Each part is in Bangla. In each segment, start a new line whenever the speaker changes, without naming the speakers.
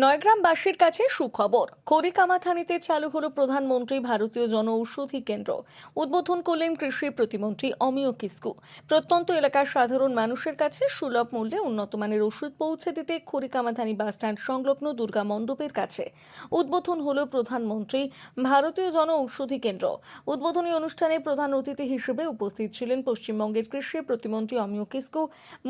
নয়গ্রামবাসীর কাছে সুখবর। খড়িকামাথানিতে চালু হলো প্রধানমন্ত্রী ভারতীয় জনঔষধি কেন্দ্র। উদ্বোধন করলেন কৃষি প্রতিমন্ত্রী অমিয় কিস্কু। প্রত্যন্ত এলাকার সাধারণ মানুষের কাছে সুলভ মূল্যে উন্নত মানের ওষুধ পৌঁছে দিতে খড়িকামাথানি বাসস্ট্যান্ড সংলগ্ন দুর্গা মণ্ডপের কাছে উদ্বোধন হলো প্রধানমন্ত্রী ভারতীয় জনঔষধি কেন্দ্র। উদ্বোধনী অনুষ্ঠানে প্রধান অতিথি হিসেবে উপস্থিত ছিলেন পশ্চিমবঙ্গের কৃষি প্রতিমন্ত্রী অমিয় কিস্কু।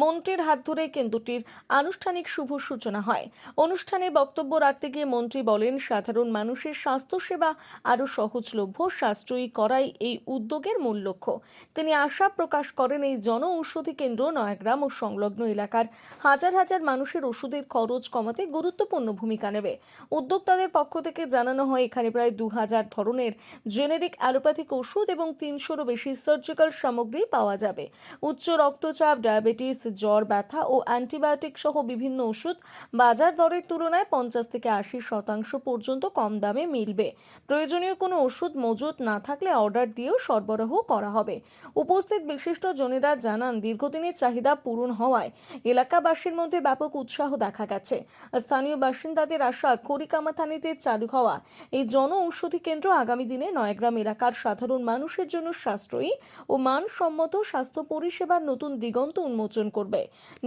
মন্ত্রীর হাত ধরে কেন্দ্রটির আনুষ্ঠানিক শুভ সূচনা হয়। অনুষ্ঠানে বক্তব্য রাখতে গিয়ে মন্ত্রী বলেন, সাধারণ মানুষের স্বাস্থ্যসেবা আরও সহজলভ্য সাশ্রয়ী করাই এই উদ্যোগের মূল লক্ষ্য। তিনি আশা প্রকাশ করেন, এই জনঔষধি কেন্দ্র নয়াগ্রাম ও সংলগ্ন এলাকার হাজার হাজার মানুষের ওষুধের খরচ কমাতে গুরুত্বপূর্ণ ভূমিকা নেবে। উদ্যোক্তাদের পক্ষ থেকে জানানো হয়, এখানে প্রায় 2000 ধরনের জেনেরিক অ্যালোপ্যাথিক ওষুধ এবং 300-রও বেশি সার্জিক্যাল সামগ্রী পাওয়া যাবে। উচ্চ রক্তচাপ, ডায়াবেটিস, জ্বর, ব্যথা ও অ্যান্টিবায়োটিক সহ বিভিন্ন ওষুধ বাজার দরের তুলনায় 50 থেকে 80% পর্যন্ত কম দামে মিলবে। প্রয়োজনীয় কোনো ওষুধ মজুত না থাকলে অর্ডার দিয়েও সরবরাহ করা হবে। উপস্থিত বিশিষ্ট জনেরা জানান, দীর্ঘদিনের চাহিদা পূরণ হওয়ায় এলাকাবাসীর মধ্যে ব্যাপক উৎসাহ দেখা গেছে। স্থানীয় বাসিন্দাদের আশা, খড়িকামাথানিতে চালু হওয়া এই জনঔষধি কেন্দ্র আগামী দিনে নয়াগ্রাম এলাকার সাধারণ মানুষের জন্য সাশ্রয়ী ও মানসম্মত স্বাস্থ্য পরিষেবার নতুন দিগন্ত উন্মোচন করবে।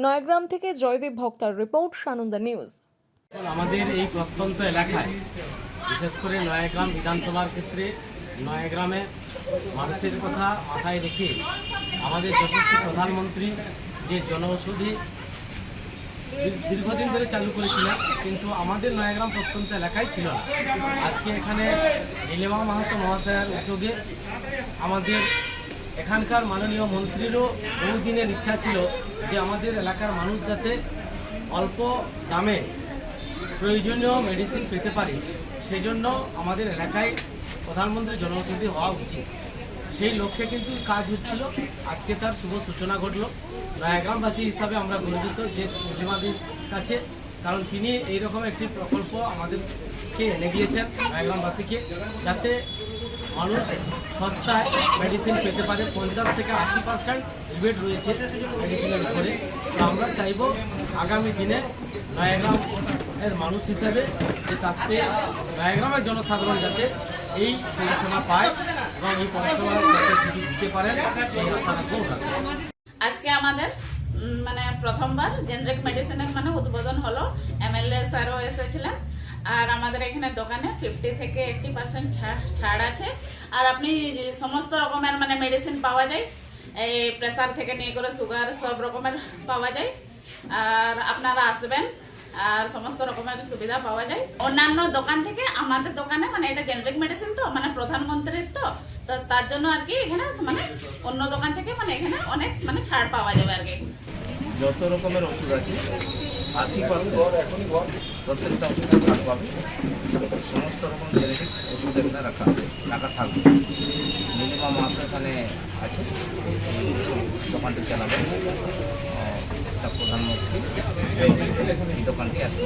নয়াগ্রাম থেকে জয়দেব ভক্তার রিপোর্ট, সানন্দা নিউজ।
আমাদের এই প্রত্যন্ত এলাকায়, বিশেষ করে নয়াগ্রাম বিধানসভার ক্ষেত্রে নয়াগ্রামে মানুষের কথা মাথায় রেখে আমাদের যশস্বী প্রধানমন্ত্রী যে জনঔষধি দীর্ঘদিন ধরে চালু করেছিলেন, কিন্তু আমাদের নয়াগ্রাম প্রত্যন্ত এলাকায় ছিল না। আজকে এখানে নীলিমা মাহাতো মহাশয়ের উদ্যোগে আমাদের এখানকার মাননীয় মন্ত্রীরও বহুদিনের ইচ্ছা ছিল যে আমাদের এলাকার মানুষ যাতে অল্প দামে প্রয়োজনীয় মেডিসিন পেতে পারে, সেই জন্য আমাদের এলাকায় প্রধানমন্ত্রী জনঔষধি হওয়া উচিত। সেই লক্ষ্যে কিন্তু কাজ হচ্ছিল। আজকে তার শুভ সূচনা ঘটল। নয়াগ্রামবাসী হিসাবে আমরা গর্বিত যে নীলিমাদির কাছে, কারণ তিনি এইরকম একটি প্রকল্প আমাদেরকে এনে দিয়েছেন নয়াগ্রামবাসীকে, যাতে মানুষ সস্তায় মেডিসিন পেতে পারে। 50 থেকে 80% রিবেট রয়েছে মেডিসিনের উপরে। তো আমরা চাইব আগামী দিনে নয়াগ্রামের মানুষ হিসেবে যে তাতে নয়াগ্রামের জনসাধারণ যাতে এই পরিষেবা পায় এবং এই পরিষেবা যাতে দিতে পারেন, সেই আশা রাখবো।
আজকে আমাদের প্রথমবার জেনারিক মেডিসিনের উদ্বোধন হলো। এমএলএ স্যারও এসেছিলেন। আর আমাদের এখানে দোকানে 50 থেকে 80% ছাড় আছে। আর আপনি সমস্ত রকমের মেডিসিন পাওয়া যায়। এই প্রেসার থেকে নিয়ে করে সুগার সব রকমের পাওয়া যায়। আর আপনারা আসবেন, আর সমস্ত রকমের সুবিধা পাওয়া যায় অন্যান্য দোকান থেকে। আমাদের দোকানে এটা জেনারিক মেডিসিন তো প্রধানমন্ত্রীর তো তার জন্য আর কি এখানে অন্য দোকান থেকে এখানে অনেক ছাড় পাওয়া যাবে আর কি।
যত রকমের ওষুধ আছে 80% প্রত্যেকটা ওষুধে ছাড় পাবে। সমস্ত রকম জেনেটিক ওষুধ এখানে রাখা থাকবে। নীলিমা মাহাতো এখানে আছে, দোকানটি চালাবে। প্রধানমন্ত্রী এই দোকানটি আজকে